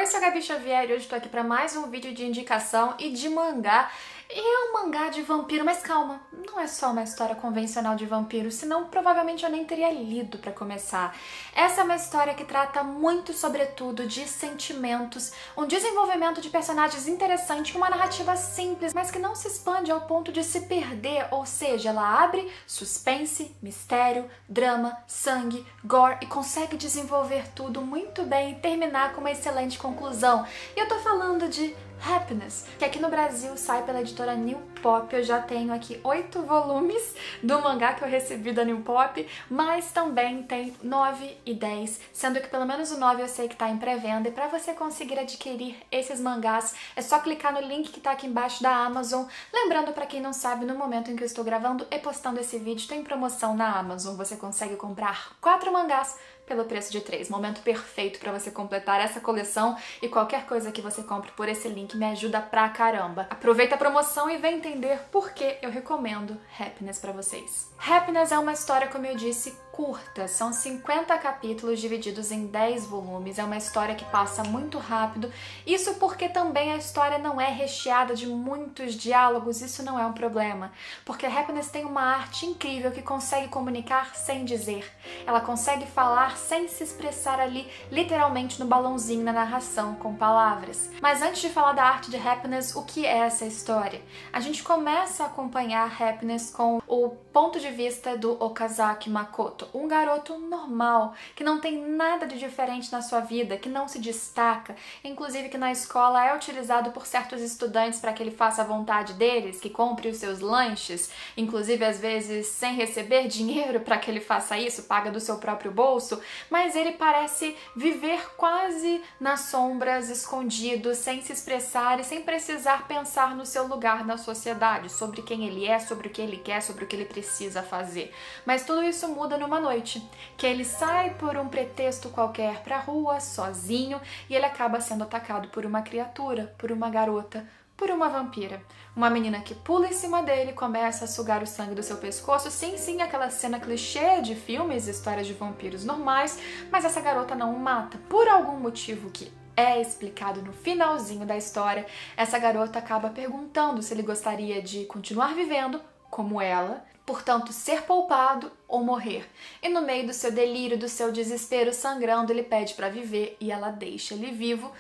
Oi, eu sou a Gabi Xavier e hoje estou aqui para mais um vídeo de indicação e de mangá. E é um mangá de vampiro, mas calma, não é só uma história convencional de vampiro, senão provavelmente eu nem teria lido para começar. Essa é uma história que trata muito, sobretudo, de sentimentos, um desenvolvimento de personagens interessante, uma narrativa simples, mas que não se expande ao ponto de se perder, ou seja, ela abre suspense, mistério, drama, sangue, gore e consegue desenvolver tudo muito bem e terminar com uma excelente conclusão. E eu tô falando de Happiness, que aqui no Brasil sai pela editora New Pop. Eu já tenho aqui 8 volumes do mangá que eu recebi da New Pop, mas também tem 9 e 10, sendo que pelo menos o 9 eu sei que tá em pré-venda, e para você conseguir adquirir esses mangás é só clicar no link que tá aqui embaixo da Amazon. Lembrando, para quem não sabe, no momento em que eu estou gravando e postando esse vídeo, tem promoção na Amazon. Você consegue comprar 4 mangás pelo preço de 3. Momento perfeito para você completar essa coleção, e qualquer coisa que você compre por esse link me ajuda pra caramba. Aproveita a promoção e vem entender por que eu recomendo Happiness pra vocês. Happiness é uma história, como eu disse, curta. São 50 capítulos divididos em 10 volumes. É uma história que passa muito rápido. Isso porque também a história não é recheada de muitos diálogos. Isso não é um problema, porque Happiness tem uma arte incrível que consegue comunicar sem dizer. Ela consegue falar sem se expressar ali, literalmente no balãozinho na narração, com palavras. Mas antes de falar da arte de Happiness, o que é essa história? A gente começa a acompanhar Happiness com o ponto de vista do Okazaki Makoto, um garoto normal, que não tem nada de diferente na sua vida, que não se destaca, inclusive que na escola é utilizado por certos estudantes para que ele faça a vontade deles, que compre os seus lanches, inclusive às vezes sem receber dinheiro para que ele faça isso, paga do seu próprio bolso, mas ele parece viver quase nas sombras, escondido, sem se expressar e sem precisar pensar no seu lugar na sociedade, sobre quem ele é, sobre o que ele quer, sobre o que ele precisa fazer. Mas tudo isso muda numa noite, que ele sai por um pretexto qualquer pra rua, sozinho, e ele acaba sendo atacado por uma criatura, por uma garota, por uma vampira. Uma menina que pula em cima dele, começa a sugar o sangue do seu pescoço. Sim, aquela cena clichê de filmes, histórias de vampiros normais, mas essa garota não o mata. Por algum motivo que é explicado no finalzinho da história, essa garota acaba perguntando se ele gostaria de continuar vivendo como ela, portanto ser poupado ou morrer. E no meio do seu delírio, do seu desespero sangrando, ele pede para viver e ela deixa ele vivo,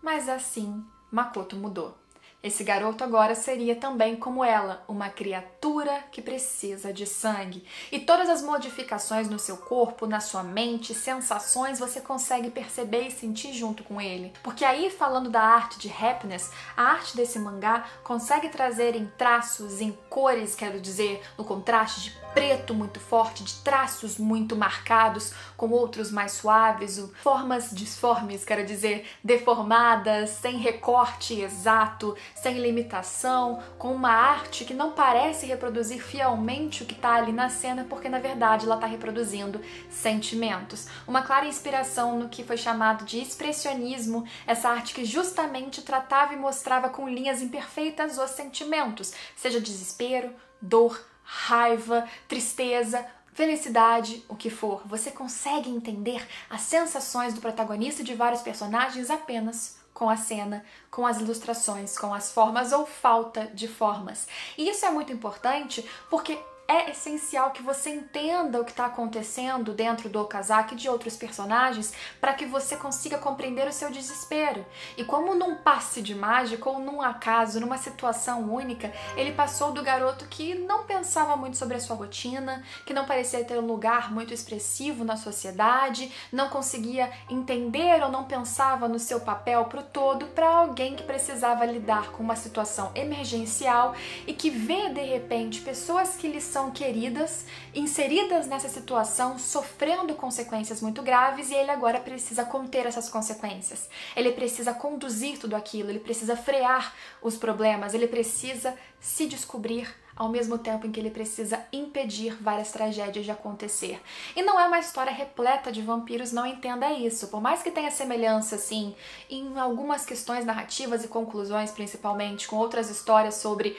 mas assim Makoto mudou. Esse garoto agora seria também como ela, uma criatura que precisa de sangue. E todas as modificações no seu corpo, na sua mente, sensações, você consegue perceber e sentir junto com ele. Porque aí, falando da arte de Happiness, a arte desse mangá consegue trazer em traços, em cores, quero dizer, no contraste de preto muito forte, de traços muito marcados, com outros mais suaves, formas disformes, quero dizer, deformadas, sem recorte exato, sem limitação, com uma arte que não parece reproduzir fielmente o que está ali na cena, porque na verdade ela está reproduzindo sentimentos. Uma clara inspiração no que foi chamado de expressionismo, essa arte que justamente tratava e mostrava com linhas imperfeitas os sentimentos, seja desespero, dor, raiva, tristeza, felicidade, o que for. Você consegue entender as sensações do protagonista e de vários personagens apenas com a cena, com as ilustrações, com as formas ou falta de formas. E isso é muito importante porque é essencial que você entenda o que está acontecendo dentro do Okazaki e de outros personagens para que você consiga compreender o seu desespero. E como num passe de mágica ou num acaso, numa situação única, ele passou do garoto que não pensava muito sobre a sua rotina, que não parecia ter um lugar muito expressivo na sociedade, não conseguia entender ou não pensava no seu papel pro todo, para alguém que precisava lidar com uma situação emergencial e que vê de repente pessoas que lhe são queridas, inseridas nessa situação, sofrendo consequências muito graves, e ele agora precisa conter essas consequências. Ele precisa conduzir tudo aquilo, ele precisa frear os problemas, ele precisa se descobrir ao mesmo tempo em que ele precisa impedir várias tragédias de acontecer. E não é uma história repleta de vampiros, não entenda isso. Por mais que tenha semelhança, assim, em algumas questões narrativas e conclusões, principalmente, com outras histórias sobre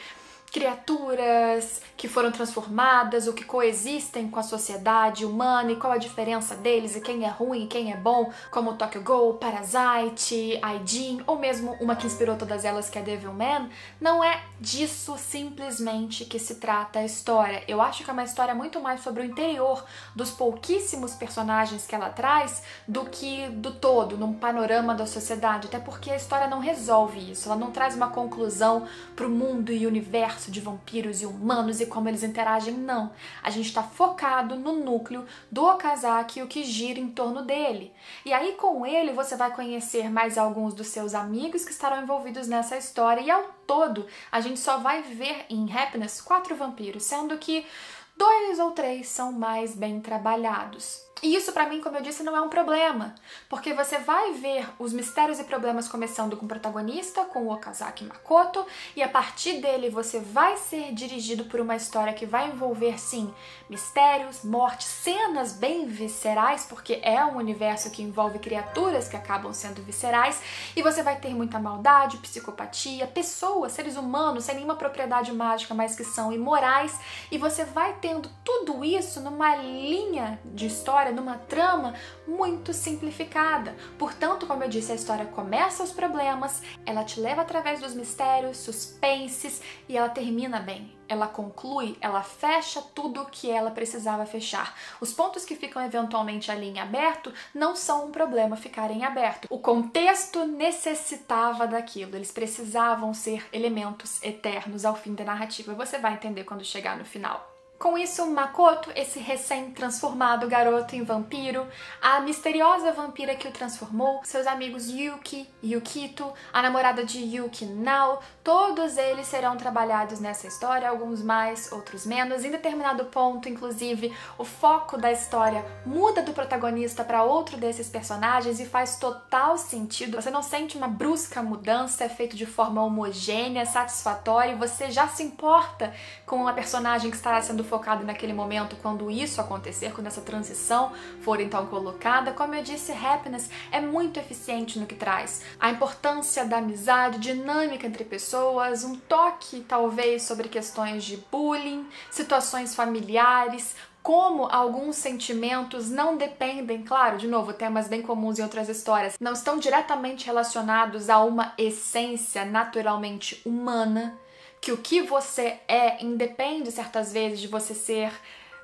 criaturas que foram transformadas ou que coexistem com a sociedade humana e qual a diferença deles e quem é ruim e quem é bom, como Tokyo Ghoul, Parasite, Aijin, ou mesmo uma que inspirou todas elas, que é Devilman. Não é disso simplesmente que se trata a história. Eu acho que é uma história muito mais sobre o interior dos pouquíssimos personagens que ela traz do que do todo, num panorama da sociedade, até porque a história não resolve isso, ela não traz uma conclusão pro mundo e universo de vampiros e humanos e como eles interagem, não. A gente está focado no núcleo do Okazaki e o que gira em torno dele. E aí com ele você vai conhecer mais alguns dos seus amigos que estarão envolvidos nessa história e ao todo a gente só vai ver em Happiness 4 vampiros, sendo que 2 ou 3 são mais bem trabalhados. E isso pra mim, como eu disse, não é um problema, porque você vai ver os mistérios e problemas começando com o protagonista, com o Okazaki Makoto, e a partir dele você vai ser dirigido por uma história que vai envolver, sim, mistérios, mortes, cenas bem viscerais, porque é um universo que envolve criaturas que acabam sendo viscerais, e você vai ter muita maldade, psicopatia, pessoas, seres humanos, sem nenhuma propriedade mágica, mas que são imorais, e você vai tendo tudo isso numa linha de história, numa trama muito simplificada. Portanto, como eu disse, a história começa os problemas, ela te leva através dos mistérios, suspenses e ela termina bem. Ela conclui, ela fecha tudo o que ela precisava fechar. Os pontos que ficam eventualmente ali em aberto não são um problema ficarem em aberto. O contexto necessitava daquilo, eles precisavam ser elementos eternos ao fim da narrativa. Você vai entender quando chegar no final. Com isso, Makoto, esse recém-transformado garoto em vampiro, a misteriosa vampira que o transformou, seus amigos Yuki, Yukito, a namorada de Yuki, Nao, todos eles serão trabalhados nessa história, alguns mais, outros menos. Em determinado ponto, inclusive, o foco da história muda do protagonista para outro desses personagens e faz total sentido. Você não sente uma brusca mudança, é feito de forma homogênea, satisfatória, e você já se importa com a personagem que estará sendo focado naquele momento quando isso acontecer, quando essa transição for então colocada. Como eu disse, Happiness é muito eficiente no que traz. A importância da amizade, dinâmica entre pessoas, um toque talvez sobre questões de bullying, situações familiares, como alguns sentimentos não dependem, claro, de novo, temas bem comuns em outras histórias, não estão diretamente relacionados a uma essência naturalmente humana, que o que você é independe certas vezes de você ser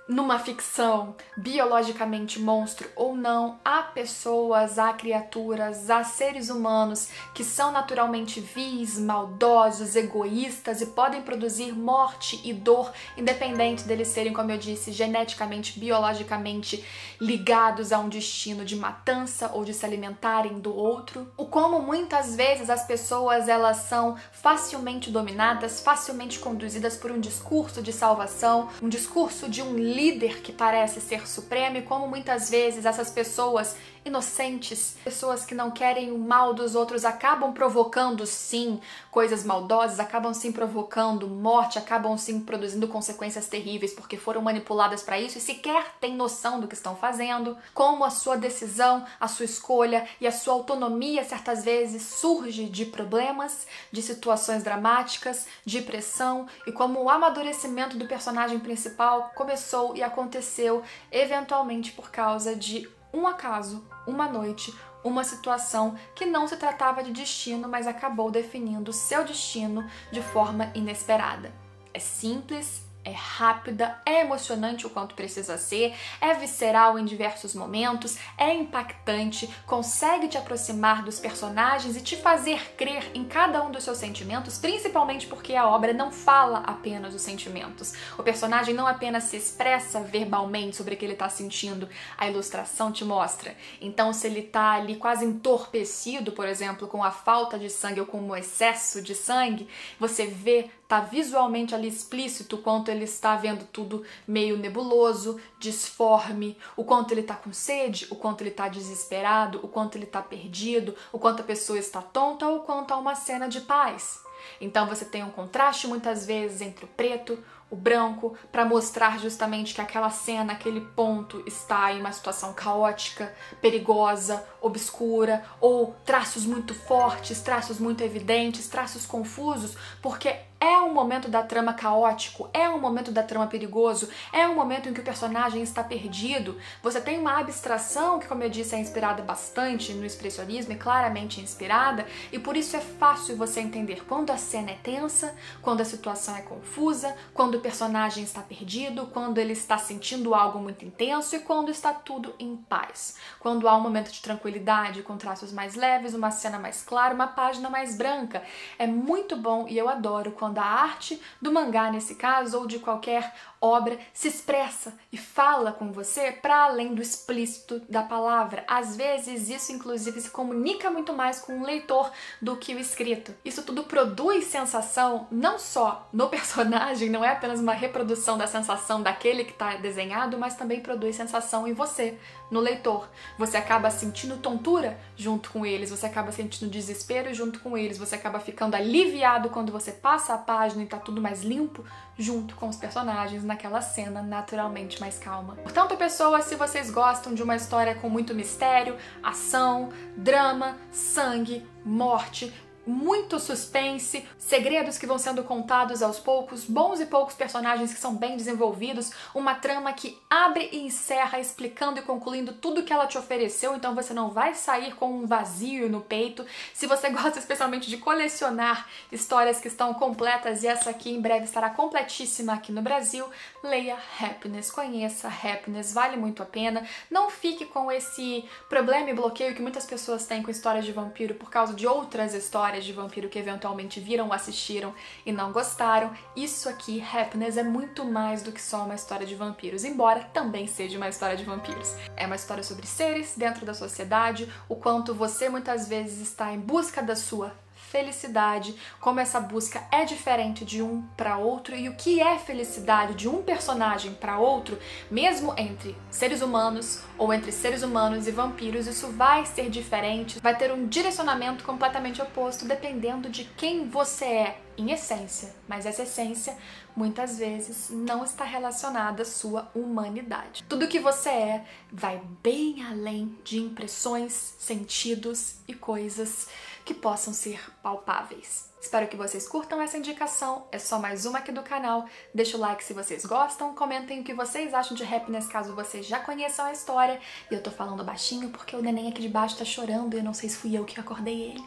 numa ficção biologicamente monstro ou não. Há pessoas, há criaturas, há seres humanos que são naturalmente vis, maldosos, egoístas e podem produzir morte e dor independente deles serem, como eu disse, geneticamente, biologicamente ligados a um destino de matança ou de se alimentarem do outro. O como muitas vezes as pessoas elas são facilmente dominadas, facilmente conduzidas por um discurso de salvação, um discurso de um líder que parece ser supremo, e como muitas vezes essas pessoas inocentes, pessoas que não querem o mal dos outros, acabam provocando sim coisas maldosas, acabam sim provocando morte, acabam sim produzindo consequências terríveis porque foram manipuladas para isso e sequer têm noção do que estão fazendo. Como a sua decisão, a sua escolha e a sua autonomia certas vezes surge de problemas, de situações dramáticas, de pressão, e como o amadurecimento do personagem principal começou e aconteceu eventualmente por causa de um acaso, uma noite, uma situação que não se tratava de destino, mas acabou definindo seu destino de forma inesperada. É simples, é rápida, é emocionante o quanto precisa ser, é visceral em diversos momentos, é impactante, consegue te aproximar dos personagens e te fazer crer em cada um dos seus sentimentos, principalmente porque a obra não fala apenas os sentimentos. O personagem não apenas se expressa verbalmente sobre o que ele está sentindo, a ilustração te mostra. Então, se ele está ali quase entorpecido, por exemplo, com a falta de sangue ou com o excesso de sangue, você vê, tá visualmente ali explícito o quanto ele está vendo tudo meio nebuloso, disforme, o quanto ele tá com sede, o quanto ele tá desesperado, o quanto ele tá perdido, o quanto a pessoa está tonta ou o quanto há uma cena de paz. Então você tem um contraste muitas vezes entre o preto, o branco, para mostrar justamente que aquela cena, aquele ponto está em uma situação caótica, perigosa, obscura, ou traços muito fortes, traços muito evidentes, traços confusos, porque É um momento da trama caótico, é um momento da trama perigoso, é um momento em que o personagem está perdido. Você tem uma abstração que, como eu disse, é inspirada bastante no expressionismo e claramente inspirada, e por isso é fácil você entender quando a cena é tensa, quando a situação é confusa, quando o personagem está perdido, quando ele está sentindo algo muito intenso e quando está tudo em paz. Quando há um momento de tranquilidade, com traços mais leves, uma cena mais clara, uma página mais branca. É muito bom e eu adoro quando a arte do mangá, nesse caso, ou de qualquer obra, se expressa e fala com você para além do explícito da palavra. Às vezes isso inclusive se comunica muito mais com o leitor do que o escrito. Isso tudo produz sensação não só no personagem, não é apenas uma reprodução da sensação daquele que está desenhado, mas também produz sensação em você, no leitor. Você acaba sentindo tontura junto com eles, você acaba sentindo desespero junto com eles, você acaba ficando aliviado quando você passa a página e tá tudo mais limpo junto com os personagens naquela cena naturalmente mais calma. Portanto, pessoas, se vocês gostam de uma história com muito mistério, ação, drama, sangue, morte, muito suspense, segredos que vão sendo contados aos poucos, bons e poucos personagens que são bem desenvolvidos, uma trama que abre e encerra explicando e concluindo tudo que ela te ofereceu, então você não vai sair com um vazio no peito. Se você gosta especialmente de colecionar histórias que estão completas, e essa aqui em breve estará completíssima aqui no Brasil, leia Happiness, conheça Happiness, vale muito a pena. Não fique com esse problema e bloqueio que muitas pessoas têm com histórias de vampiro por causa de outras histórias de vampiro que eventualmente viram, assistiram e não gostaram. Isso aqui, Happiness, é muito mais do que só uma história de vampiros, embora também seja uma história de vampiros. É uma história sobre seres dentro da sociedade, o quanto você muitas vezes está em busca da sua felicidade, como essa busca é diferente de um para outro e o que é felicidade de um personagem para outro, mesmo entre seres humanos ou entre seres humanos e vampiros, isso vai ser diferente, vai ter um direcionamento completamente oposto dependendo de quem você é em essência, mas essa essência muitas vezes não está relacionada à sua humanidade. Tudo que você é vai bem além de impressões, sentidos e coisas que possam ser palpáveis. Espero que vocês curtam essa indicação, é só mais uma aqui do canal. Deixa o like se vocês gostam, comentem o que vocês acham de Happiness caso vocês já conheçam a história. E eu tô falando baixinho porque o neném aqui de baixo tá chorando e eu não sei se fui eu que acordei ele.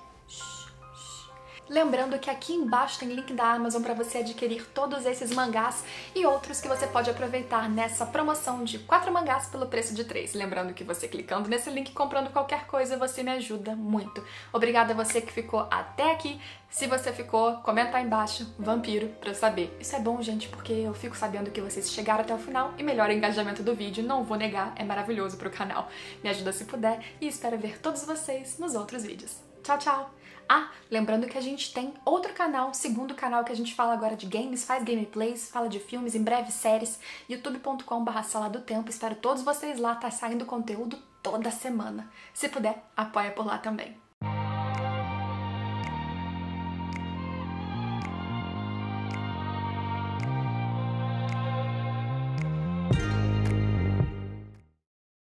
Lembrando que aqui embaixo tem link da Amazon para você adquirir todos esses mangás e outros que você pode aproveitar nessa promoção de 4 mangás pelo preço de 3. Lembrando que você clicando nesse link, comprando qualquer coisa, você me ajuda muito. Obrigada a você que ficou até aqui. Se você ficou, comenta aí embaixo, vampiro, pra eu saber. Isso é bom, gente, porque eu fico sabendo que vocês chegaram até o final e melhora o engajamento do vídeo, não vou negar, é maravilhoso pro canal. Me ajuda se puder e espero ver todos vocês nos outros vídeos. Tchau, tchau! Ah, lembrando que a gente tem outro canal, segundo canal que a gente fala agora de games, faz gameplays, fala de filmes, em breve séries, youtube.com/Sala do Tempo. Espero todos vocês lá, tá saindo conteúdo toda semana. Se puder, apoia por lá também.